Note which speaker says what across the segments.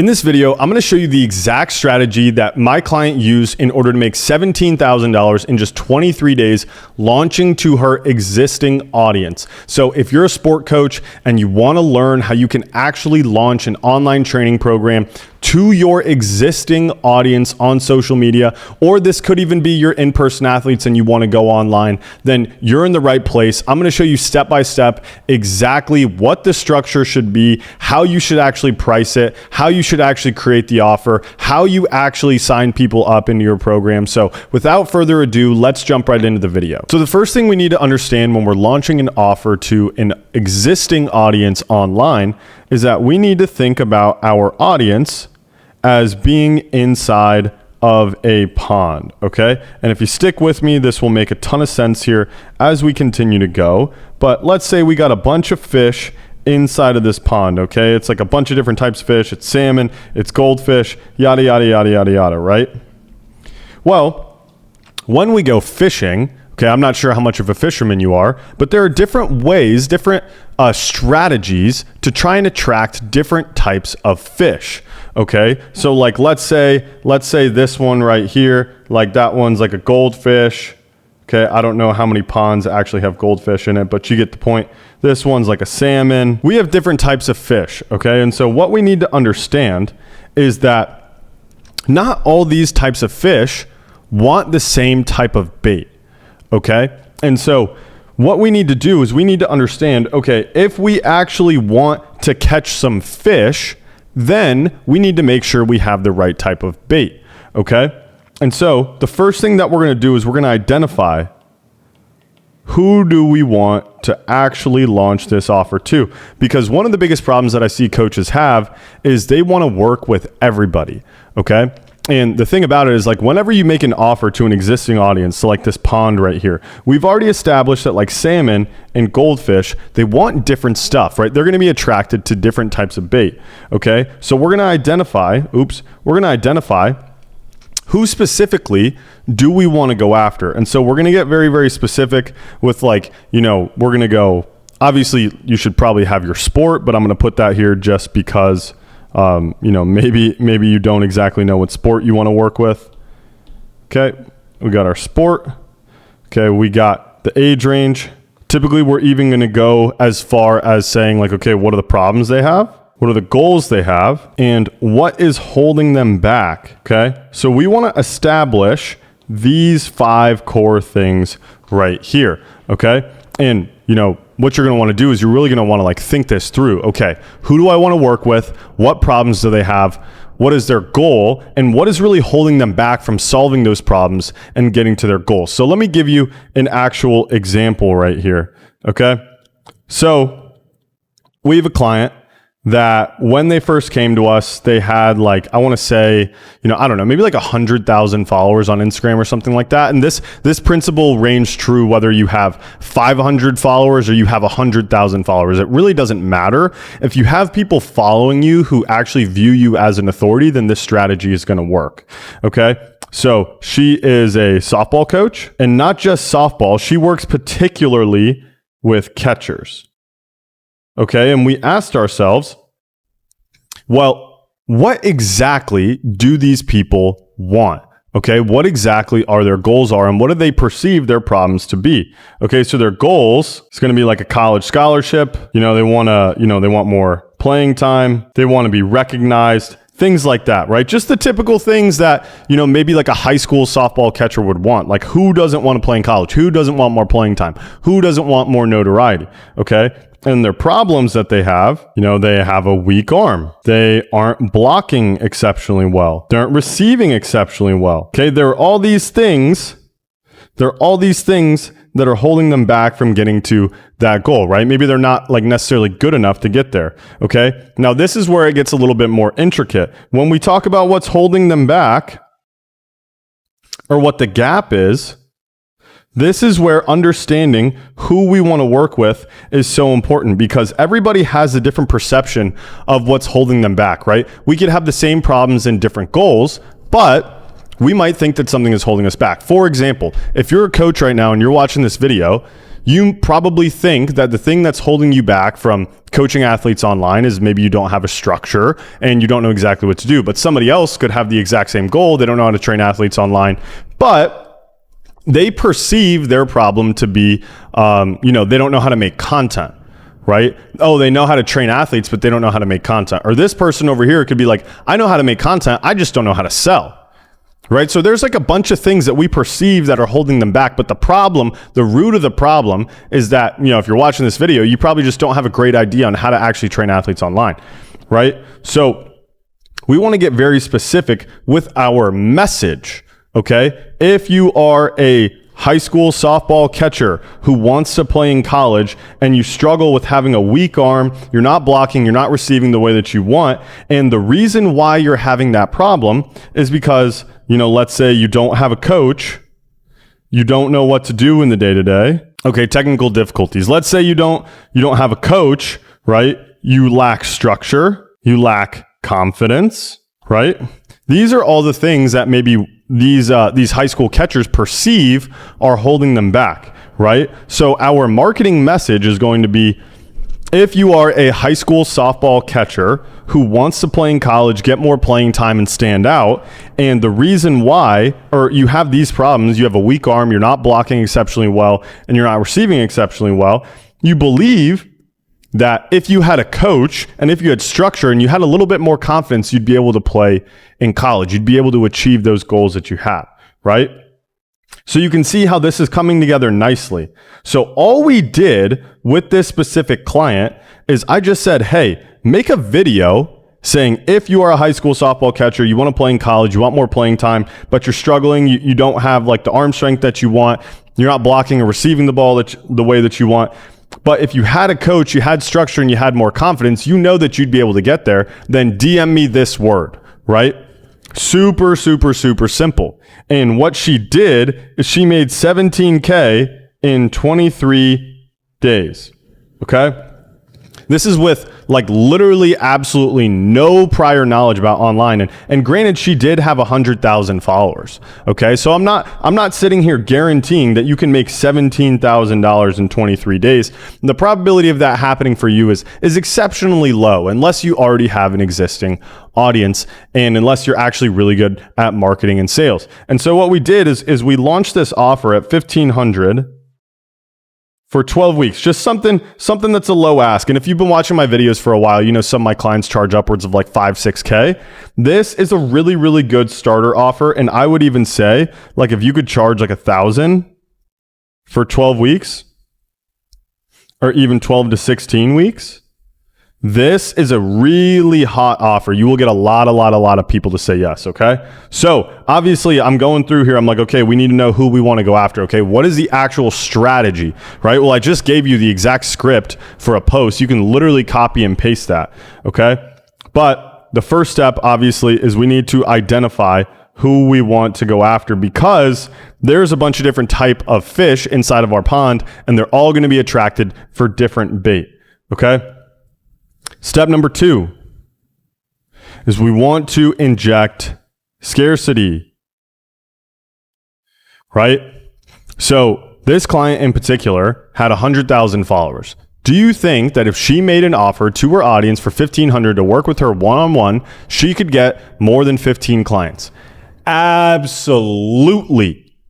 Speaker 1: In this video, I'm going to show you the exact strategy that my client used in order to make $17,000 in just 23 days, launching to her existing audience. So if you're a sport coach and you want to learn how you can actually launch an online training program to your existing audience on social media, or this could even be your in-person athletes and you want to go online, then you're in the right place. I'm going to show you step by step exactly what the structure should be, how you should actually price it, how you should actually create the offer, how you actually sign people up into your program. So without further ado, let's jump right into the video. So the first thing we need to understand when we're launching an offer to an existing audience online is that we need to think about our audience as being inside of a pond, okay? And if you stick with me, this will make a ton of sense here as we continue to go. But let's say we got a bunch of fish inside of this pond, okay? It's like a bunch of different types of fish. It's salmon, it's goldfish, yada, yada, yada, yada, yada, right? Well, when we go fishing, okay, I'm not sure how much of a fisherman you are, but there are different ways, different strategies to try and attract different types of fish. Okay, so like let's say this one right here, like that one's like a goldfish. Okay, I don't know how many ponds actually have goldfish in it, but you get the point. This one's like a salmon. We have different types of fish, okay? And so what we need to understand is that not all these types of fish want the same type of bait, okay? And so what we need to do is we need to understand, okay, if we actually want to catch some fish, then we need to make sure we have the right type of bait, okay? And so the first thing that we're going to do is we're going to identify who do we want to actually launch this offer to? Because one of the biggest problems that I see coaches have is they want to work with everybody, okay? And the thing about it is, like, whenever you make an offer to an existing audience, so like this pond right here, we've already established that like salmon and goldfish, they want different stuff, right? They're going to be attracted to different types of bait, okay? So we're going to identify, who specifically do we want to go after? And so we're going to get very, very specific with, like, you know, we're going to go, obviously you should probably have your sport, but I'm going to put that here just because you know, maybe you don't exactly know what sport you want to work with. Okay, we got our sport. Okay, we got the age range. Typically, we're even going to go as far as saying, like, okay, what are the problems they have? What are the goals they have? And what is holding them back? Okay, so we want to establish these 5 core things right here. Okay, and you know, what you're going to want to do is you're really going to want to, like, think this through. Okay, who do I want to work with? What problems do they have? What is their goal? And what is really holding them back from solving those problems and getting to their goals? So let me give you an actual example right here. Okay, so we have a client that when they first came to us, they had, like, I want to say, you know, I don't know, maybe like 100,000 followers on Instagram or something like that. And this principle ranged true whether you have 500 followers or you have 100,000 followers. It really doesn't matter. If you have people following you who actually view you as an authority, then this strategy is going to work. Okay. So she is a softball coach, and not just softball. She works particularly with catchers. Okay, and we asked ourselves, well, what exactly do these people want? Okay, what exactly are their goals are, and what do they perceive their problems to be? Okay, so their goals is going to be like a college scholarship. You know, they want more playing time. They want to be recognized. Things like that, right? Just the typical things that, you know, maybe like a high school softball catcher would want. Like, who doesn't want to play in college? Who doesn't want more playing time? Who doesn't want more notoriety? Okay. And their problems that they have, you know, they have a weak arm. They aren't blocking exceptionally well. They aren't receiving exceptionally well. Okay. There are all these things that are holding them back from getting to that goal, right? Maybe they're not, like, necessarily good enough to get there. Okay. Now this is where it gets a little bit more intricate. When we talk about what's holding them back, or what the gap is, this is where understanding who we want to work with is so important, because everybody has a different perception of what's holding them back, right? We could have the same problems and different goals, but we might think that something is holding us back. For example, if you're a coach right now and you're watching this video, you probably think that the thing that's holding you back from coaching athletes online is maybe you don't have a structure and you don't know exactly what to do. But somebody else could have the exact same goal. They don't know how to train athletes online, but they perceive their problem to be, they don't know how to make content. Right? Oh, they know how to train athletes, but they don't know how to make content. Or this person over here could be like, I know how to make content, I just don't know how to sell. Right? So there's like a bunch of things that we perceive that are holding them back. But the problem, the root of the problem is that, if you're watching this video, you probably just don't have a great idea on how to actually train athletes online. Right? So we want to get very specific with our message. Okay? If you are a high school softball catcher who wants to play in college and you struggle with having a weak arm, you're not blocking, you're not receiving the way that you want. And the reason why you're having that problem is because, let's say you don't have a coach, you don't know what to do in the day-to-day. Okay, technical difficulties. Let's say you don't have a coach, right? You lack structure, you lack confidence, right? These are all the things that maybe these high school catchers perceive are holding them back, right? So our marketing message is going to be, if you are a high school softball catcher who wants to play in college, get more playing time and stand out, and the reason why, or you have these problems, you have a weak arm, you're not blocking exceptionally well, and you're not receiving exceptionally well, you believe that if you had a coach and if you had structure and you had a little bit more confidence, you'd be able to play in college. You'd be able to achieve those goals that you have, right? So you can see how this is coming together nicely. So all we did with this specific client is I just said, hey, make a video saying, if you are a high school softball catcher, you want to play in college, you want more playing time, but you're struggling, you don't have like the arm strength that you want, you're not blocking or receiving the ball the way that you want. But if you had a coach, you had structure, and you had more confidence, you know that you'd be able to get there, then DM me this word, right? Super, super, super simple. And what she did is she made $17K in 23 days, okay? This is with like literally absolutely no prior knowledge about online. And granted, she did have 100,000 followers. Okay. So I'm not sitting here guaranteeing that you can make $17,000 in 23 days. The probability of that happening for you is exceptionally low unless you already have an existing audience and unless you're actually really good at marketing and sales. And so what we did is we launched this offer at $1,500 for 12 weeks, just something that's a low ask. And if you've been watching my videos for a while, some of my clients charge upwards of like 5-6K. This is a really, really good starter offer. And I would even say, like, if you could charge like 1,000 for 12 weeks or even 12 to 16 weeks, this is a really hot offer. You will get a lot of people to say yes, okay? So obviously I'm going through here. I'm like, okay, we need to know who we want to go after, okay? What is the actual strategy, right? Well, I just gave you the exact script for a post. You can literally copy and paste that, okay? But the first step, obviously, is we need to identify who we want to go after because there's a bunch of different type of fish inside of our pond and they're all going to be attracted for different bait, okay? Step number 2 is we want to inject scarcity, right? So this client in particular had 100,000 followers. Do you think that if she made an offer to her audience for $1,500 to work with her one-on-one, she could get more than 15 clients? Absolutely.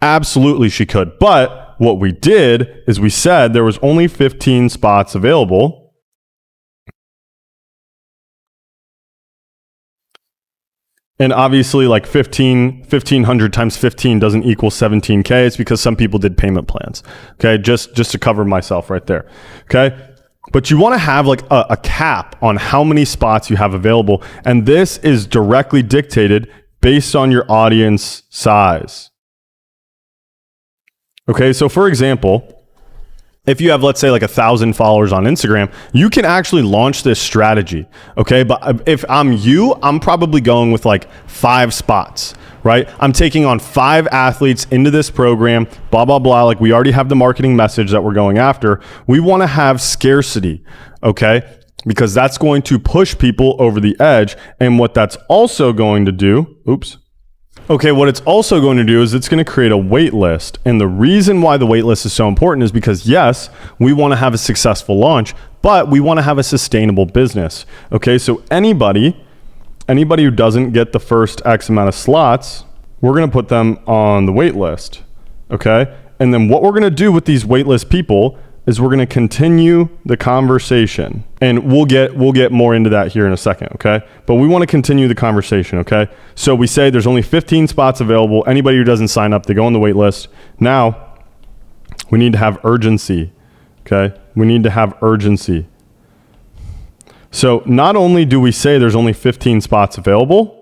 Speaker 1: Absolutely she could. But what we did is we said there was only 15 spots available. And obviously like 1,500 times 15 doesn't equal 17K. It's because some people did payment plans. Okay. Just to cover myself right there. Okay. But you want to have like a cap on how many spots you have available. And this is directly dictated based on your audience size. Okay. So for example, if you have, let's say, like 1,000 followers on Instagram, you can actually launch this strategy, okay? But if I'm you, I'm probably going with like 5 spots, right? I'm taking on 5 athletes into this program, blah, blah, blah. Like we already have the marketing message that we're going after. We want to have scarcity, okay? Because that's going to push people over the edge. And what that's also going to do, Okay, what it's also going to do is it's going to create a wait list. And the reason why the wait list is so important is because, yes, we want to have a successful launch, but we want to have a sustainable business. Okay, so anybody who doesn't get the first X amount of slots, we're going to put them on the wait list. Okay, and then what we're going to do with these waitlist people is we're going to continue the conversation, and we'll get more into that here in a second, okay? But we want to continue the conversation, okay? So we say there's only 15 spots available. Anybody who doesn't sign up, they go on the wait list. Now, we need to have urgency, okay? We need to have urgency. So not only do we say there's only 15 spots available,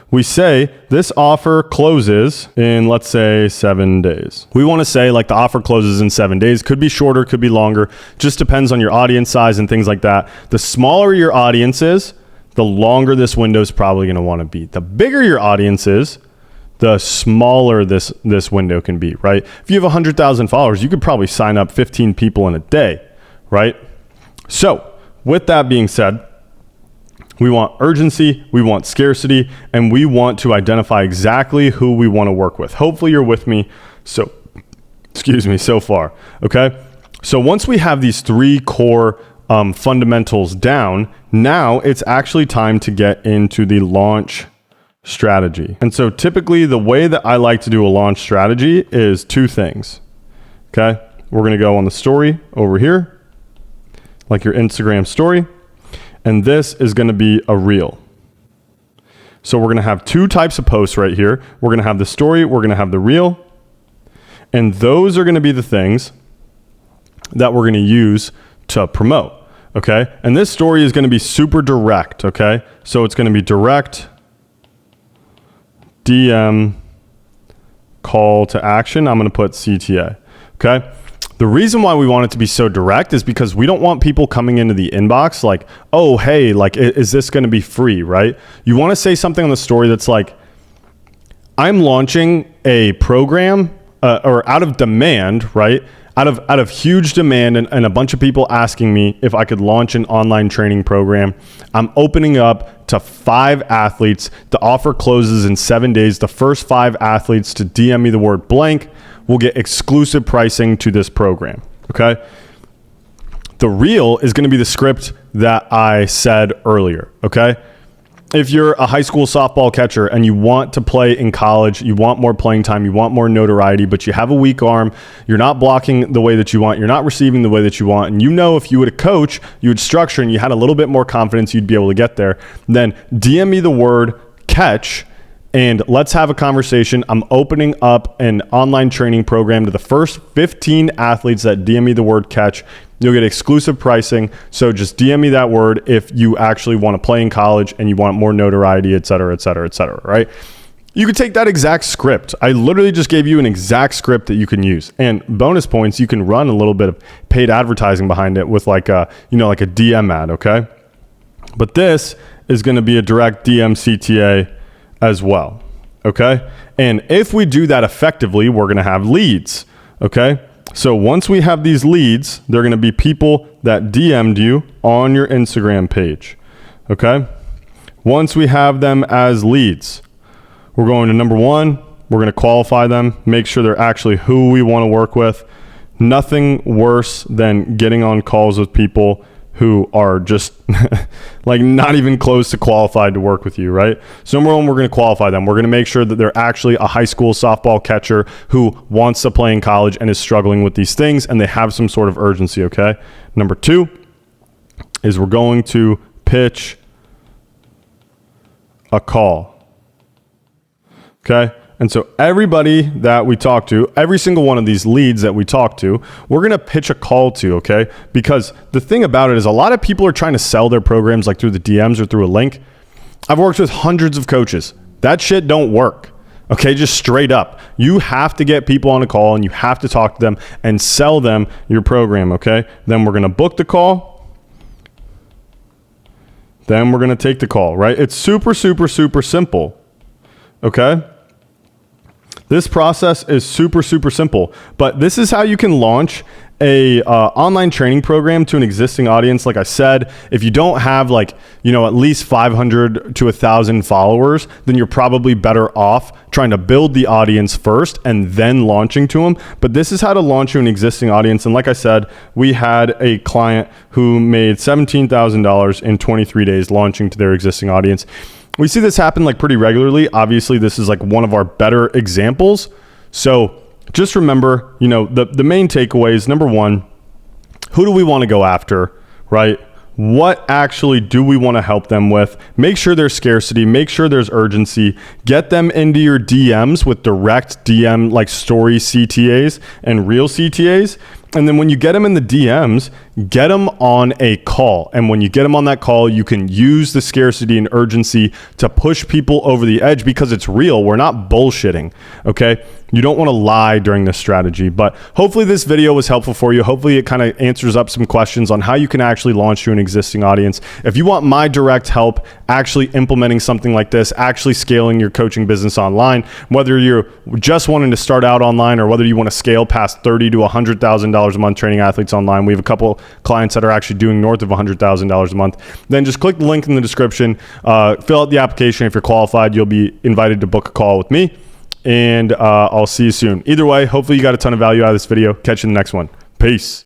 Speaker 1: we say this offer closes in, let's say, 7 days. We want to say like the offer closes in 7 days. Could be shorter, could be longer. Just depends on your audience size and things like that. The smaller your audience is, the longer this window is probably going to want to be. The bigger your audience is, the smaller this window can be, right? If you have 100,000 followers, you could probably sign up 15 people in a day, right? So with that being said, we want urgency, we want scarcity, and we want to identify exactly who we want to work with. Hopefully you're with me so far, okay? So once we have these three core fundamentals down, now it's actually time to get into the launch strategy. And so typically the way that I like to do a launch strategy is two things, okay? We're gonna go on the story over here, like your Instagram story. And this is going to be a reel. So we're going to have two types of posts right here. We're going to have the story, we're going to have the reel. And those are going to be the things that we're going to use to promote, okay? And this story is going to be super direct, okay? So it's going to be direct, DM, call to action. I'm going to put CTA, okay? The reason why we want it to be so direct is because we don't want people coming into the inbox like, oh, hey, like, is this going to be free, right? You want to say something on the story that's like, I'm launching a program or out of demand, right? Out of huge demand and a bunch of people asking me if I could launch an online training program. I'm opening up to 5 athletes. The offer closes in 7 days. The first 5 athletes to DM me the word blank will get exclusive pricing to this program, okay? The reel is gonna be the script that I said earlier, okay? If you're a high school softball catcher and you want to play in college, you want more playing time, you want more notoriety, but you have a weak arm, you're not blocking the way that you want, you're not receiving the way that you want, and you know if you would coach, you would structure and you had a little bit more confidence, you'd be able to get there, then DM me the word catch and let's have a conversation. I'm opening up an online training program to the first 15 athletes that DM me the word catch. You'll get exclusive pricing. So just DM me that word if you actually want to play in college and you want more notoriety, et cetera, et cetera, et cetera, right? You could take that exact script. I literally just gave you an exact script that you can use. And bonus points, you can run a little bit of paid advertising behind it with like a DM ad, okay? But this is going to be a direct DM CTA as well, okay? And if we do that effectively, we're going to have leads, okay? So once we have these leads, they're going to be people that DM'd you on your Instagram page, okay? Once we have them as leads, we're going to number 1, we're going to qualify them, make sure they're actually who we want to work with. Nothing worse than getting on calls with people who are just like not even close to qualified to work with you, right? So number 1, we're going to qualify them. We're going to make sure that they're actually a high school softball catcher who wants to play in college and is struggling with these things and they have some sort of urgency, okay? Number 2 is we're going to pitch a call, okay? And so everybody that we talk to, every single one of these leads that we talk to, we're going to pitch a call to, okay? Because the thing about it is a lot of people are trying to sell their programs like through the DMs or through a link. I've worked with hundreds of coaches. That shit don't work, okay? Just straight up. You have to get people on a call and you have to talk to them and sell them your program, okay? Then we're going to book the call. Then we're going to take the call, right? It's super, super, super simple, okay? This process is super, super simple, but this is how you can launch a online training program to an existing audience, like I said, if you don't have like, at least 500 to 1,000 followers, then you're probably better off trying to build the audience first and then launching to them. But this is how to launch to an existing audience. And like I said, we had a client who made $17,000 in 23 days launching to their existing audience. We see this happen like pretty regularly. Obviously, this is like one of our better examples. So just remember, the main takeaways. Number one, who do we want to go after, right? What actually do we want to help them with? Make sure there's scarcity, make sure there's urgency, get them into your DMs with direct DM like story CTAs and real CTAs. And then when you get them in the DMs, get them on a call. And when you get them on that call, you can use the scarcity and urgency to push people over the edge because it's real. We're not bullshitting, okay? You don't want to lie during this strategy. But hopefully this video was helpful for you. Hopefully it kind of answers up some questions on how you can actually launch to an existing audience. If you want my direct help actually implementing something like this, actually scaling your coaching business online, whether you're just wanting to start out online or whether you want to scale past $30,000 to $100,000 a month training athletes online, we have a couple clients that are actually doing north of $100,000 a month, then just click the link in the description, fill out the application. If you're qualified, you'll be invited to book a call with me, and I'll see you soon. Either way, hopefully you got a ton of value out of this video. Catch you in the next one. Peace.